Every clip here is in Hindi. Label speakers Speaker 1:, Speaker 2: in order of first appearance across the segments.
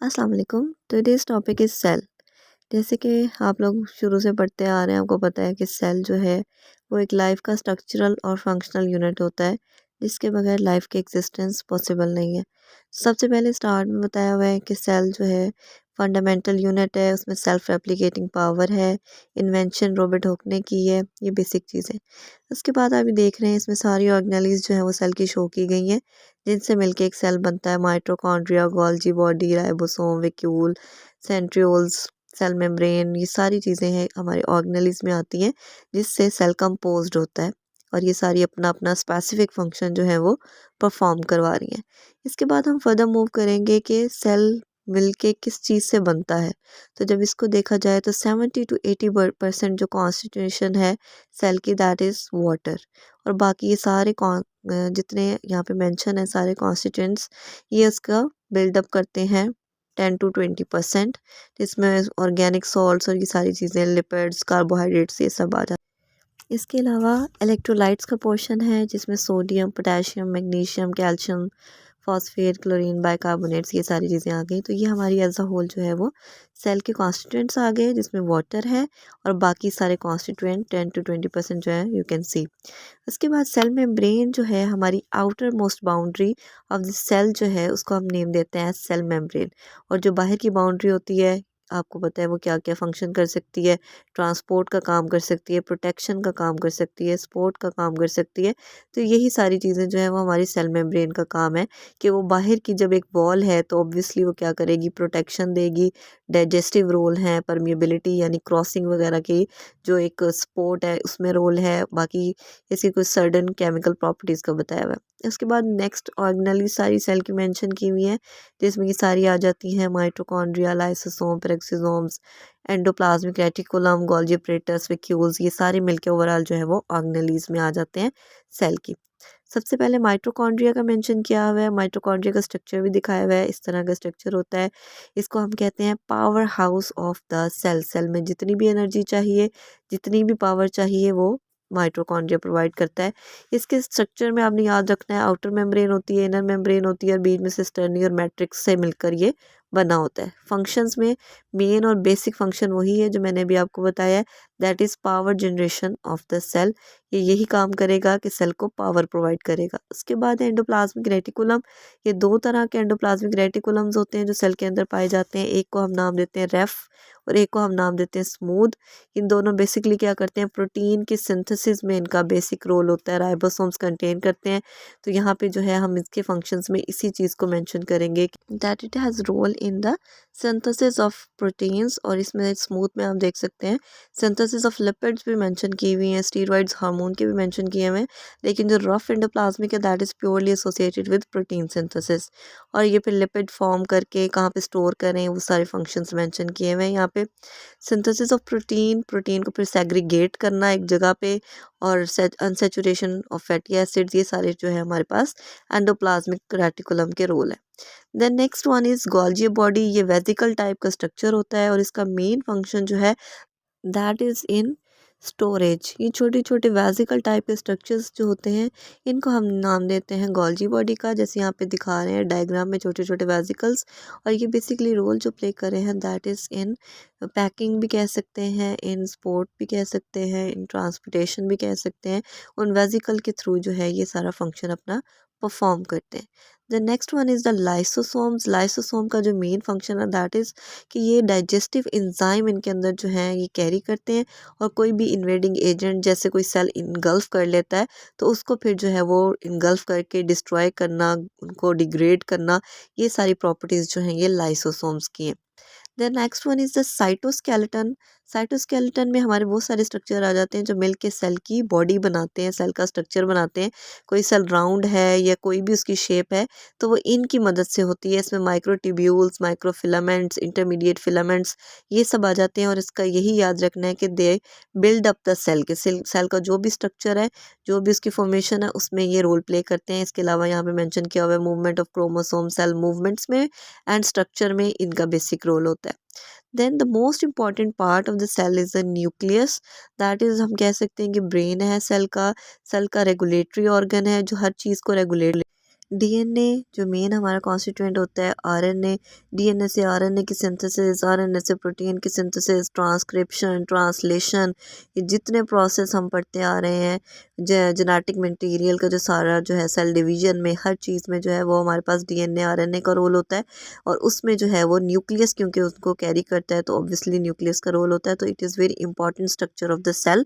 Speaker 1: अस्सलाम वालेकुम। Today's topic is cell. जैसे कि आप लोग शुरू से पढ़ते आ रहे हैं, आपको पता है कि सेल जो है वो एक लाइफ का स्ट्रक्चरल और फंक्शनल यूनिट होता है, जिसके बगैर लाइफ की एग्जिस्टेंस पॉसिबल नहीं है। सबसे पहले स्टार्ट में बताया हुआ है कि सेल जो है फंडामेंटल यूनिट है, उसमें सेल्फ रेप्लिकेटिंग पावर है, इन्वेंशन रॉबर्ट हुक ने की है, ये बेसिक चीज़ें। उसके बाद अभी देख रहे हैं इसमें सारी ऑर्गेनेलीज जो है वो सेल की शो की गई हैं, जिनसे मिलके एक सेल बनता है। Mitochondria, Golgi body, ribosome, vacuole, centrioles, cell membrane, ये सारी चीज़ें हैं हमारे ऑर्गेनेलीज में आती हैं, जिससे सेल कंपोज्ड होता है। और ये सारी अपना अपना स्पेसिफिक फंक्शन जो है वो परफॉर्म करवा रही हैं। इसके बाद हम फर्दर मूव करेंगे कि सेल मिलके किस चीज़ से बनता है। तो जब इसको देखा जाए तो 70 to 80% जो कॉन्स्टिट्यूशन है सेल की, दैट इज़ वाटर। और बाकी ये सारे जितने यहाँ पे मेंशन है सारे कॉन्स्टिट्यूएंट्स, ये उसका बिल्डअप करते हैं 10 to 20%, जिसमें ऑर्गेनिक सॉल्ट्स और ये सारी चीज़ें, लिपिड्स, कार्बोहाइड्रेट्स, ये सब आ जाते हैं। इसके अलावा इलेक्ट्रोलाइट्स का पोर्शन है, जिसमें sodium, potassium, magnesium, calcium, phosphate, chlorine, bicarbonates, ये सारी चीज़ें आ गई। तो ये हमारी एज अ होल जो है वो सेल के कॉन्स्टिट्यूएंट्स आ गए, जिसमें वाटर है और बाकी सारे कॉन्स्टिट्यूएंट 10 to 20% जो है यू कैन सी। उसके बाद सेल मेम्ब्रेन जो है हमारी outermost boundary of the cell जो है, उसको हम नेम देते हैं सेल मेम्ब्रेन। और जो बाहर की बाउंड्री होती है, आपको पता है वो क्या क्या फंक्शन कर सकती है। ट्रांसपोर्ट का काम कर सकती है, प्रोटेक्शन का काम कर सकती है, सपोर्ट का काम कर सकती है। तो यही सारी चीज़ें जो है वो हमारी सेल मेम्ब्रेन का काम है कि वो बाहर की जब एक वॉल है तो ऑब्वियसली वो क्या करेगी, प्रोटेक्शन देगी। डाइजेस्टिव रोल है, परमिएबिलिटी यानी क्रॉसिंग वगैरह की जो एक सपोर्ट है उसमें रोल है। बाकी इसकी कुछ सर्टेन केमिकल प्रॉपर्टीज़ का बताया हुआ है। उसके बाद नेक्स्ट ऑर्गेनेली सारी सेल की मेंशन की हुई है, जिसमें ये सारी आ जाती हैं। Mitochondria, lysosome, peroxisomes, endoplasmic reticulum, Golgi apparatus, vacuoles, ये सारे मिलके ओवरऑल जो है वो ऑर्गेनेलीज में आ जाते हैं सेल की। सबसे पहले माइटोकॉन्ड्रिया का मेंशन किया हुआ है। माइटोकॉन्ड्रिया का स्ट्रक्चर भी दिखाया हुआ है, इस तरह का स्ट्रक्चर होता है। इसको हम कहते हैं powerhouse of the cell. Cell में जितनी भी एनर्जी चाहिए, जितनी भी पावर चाहिए, वो माइटोकॉन्ड्रिया प्रोवाइड करता है। इसके स्ट्रक्चर में आपने याद रखना है, आउटर मेम्ब्रेन होती है, इनर मेम्ब्रेन होती है और बीच में सिस्टर्नी और मैट्रिक्स से मिलकर ये बना होता है। फंक्शंस में मेन और बेसिक फंक्शन वही है जो मैंने अभी आपको बताया है, that is power generation of the cell. ये यही काम करेगा कि सेल को पावर प्रोवाइड करेगा। उसके बाद है एंडोप्लाज्मिक रेटिकुलम। ये दो तरह के एंडोप्लाज्मिक रेटिकुलम्स होते हैं जो सेल के अंदर पाए जाते हैं। एक को हम नाम देते हैं रेफ और एक को हम नाम देते हैं स्मूथ। इन दोनों बेसिकली क्या करते हैं, प्रोटीन की सिंथेसिस में इनका बेसिक रोल होता है। राइबोसोम्स कंटेन करते हैं। तो यहाँ पे जो है हम इसके फंक्शंस में इसी चीज़ को मेंशन करेंगे, that it has role in the synthesis of proteins. और इसमें स्मूथ में आप देख सकते हैं सिंथेसिस ऑफ लिपिड्स भी मेंशन की हुई हैं, स्टीरॉइड्स, हार्मोन के भी मेंशन किए हुए हैं। लेकिन जो रफ एंडोप्लाज्मिक है, that is purely associated with protein synthesis. और ये फिर लिपिड फॉर्म करके कहाँ पे स्टोर करें, वो सारे फंक्शंस मेंशन किए हुए हैं यहाँ पे। सिंथेसिस ऑफ प्रोटीन, प्रोटीन को फिर सेग्रीगेट करना एक जगह पे, और अनसेचुरेशन ऑफ फैटी एसिड्स, ये सारे जो है हमारे पास एंडोप्लाज्मिक रेटिकुलम के रोल है। Then next one is Golgi body. ये वेसिकल टाइप का स्ट्रक्चर होता है और इसका मेन फंक्शन जो है दैट इज़ इन स्टोरेज। ये छोटे छोटे वेसिकल टाइप के स्ट्रक्चर्स जो होते हैं, इनको हम नाम देते हैं गोल्जी बॉडी का। जैसे यहाँ पे दिखा रहे हैं डायग्राम में छोटे छोटे वेसिकल्स। और ये बेसिकली रोल जो प्ले कर रहे हैं, दैट इज़ इन पैकिंग भी कह सकते हैं, इन स्पोर्ट भी कह सकते हैं, इन ट्रांसपोर्टेशन भी कह सकते हैं। उन वेसिकल के थ्रू जो है ये सारा फंक्शन अपना परफॉर्म करते हैं। The next one is the lysosomes. Lysosome का जो मेन फंक्शन है, दैट इज़ कि ये डाइजेस्टिव एंजाइम इनके अंदर जो है ये कैरी करते हैं। और कोई भी इन्वेडिंग एजेंट जैसे कोई सेल इनगल्फ कर लेता है, तो उसको फिर जो है वो इनगल्फ करके डिस्ट्रॉय करना, उनको डिग्रेड करना, ये सारी प्रॉपर्टीज़ जो हैं ये लाइसोसोम्स की हैं। Then next one is the cytoskeleton. Cytoskeleton में हमारे बहुत सारे स्ट्रक्चर आ जाते हैं जो मिल के सेल की बॉडी बनाते हैं, सेल का स्ट्रक्चर बनाते हैं। कोई सेल राउंड है या कोई भी उसकी शेप है, तो वो इनकी मदद से होती है। इसमें माइक्रोट्यूब्यूल्स, माइक्रोफिलामेंट्स, इंटरमीडिएट फिलामेंट्स, ये सब आ जाते हैं। और इसका यही याद रखना है कि they build up the cell के सेल का जो भी स्ट्रक्चर है, जो भी उसकी फॉर्मेशन है, उसमें ये रोल प्ले करते हैं। इसके अलावा यहाँ पे मेंशन किया हुआ है movement of chromosome, cell movements में एंड स्ट्रक्चर में इनका बेसिक रोल होता है। Then the most important part of the cell is the nucleus. That is हम कह सकते हैं कि ब्रेन है सेल का। सेल का रेगुलेटरी ऑर्गन है जो हर चीज़ को रेगुलेट डीएनए जो मेन हमारा कॉन्स्टिट्यूएंट होता है, आरएनए, डीएनए से आरएनए की सिंथेसिस, आरएनए से प्रोटीन की सिंथेसिस, ट्रांसक्रिप्शन, ट्रांसलेशन, ये जितने प्रोसेस हम पढ़ते आ रहे हैं, जेनेटिक मटेरियल का जो सारा जो है सेल डिवीजन में हर चीज़ में जो है वो हमारे पास डीएनए आरएनए का रोल होता है। और उसमें जो है वो न्यूक्लियस क्योंकि उसको कैरी करता है तो ऑब्वियसली न्यूक्लियस का रोल होता है, तो it is very important structure of the cell.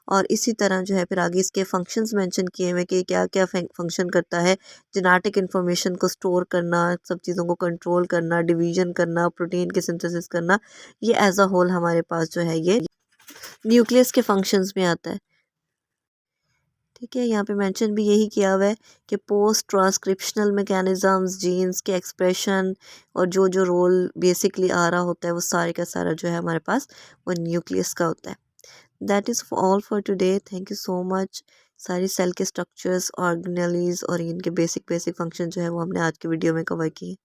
Speaker 1: और इसी तरह जो है फिर आगे इसके फंक्शंस मेंशन किए हुए कि क्या क्या फंक्शन करता है। जेनेटिक इन्फॉर्मेशन को स्टोर करना, सब चीज़ों को कंट्रोल करना, डिवीजन करना, प्रोटीन की सिंथेसिस करना, ये एज अ होल हमारे पास जो है ये न्यूक्लियस के फंक्शंस में आता है। ठीक है, यहाँ पे मेंशन भी यही किया हुआ है कि पोस्ट ट्रांसक्रिप्शनल मैकेनिज्म्स, जीन्स के एक्सप्रेशन और जो जो रोल बेसिकली आ रहा होता है वो सारे का सारा जो है हमारे पास वो न्यूक्लियस का होता है। That is all for today, thank you so much. सारी सेल के स्ट्रक्चर्स, ऑर्गेनेलीज और इनके बेसिक बेसिक फंक्शन जो है वो हमने आज के वीडियो में कवर किए।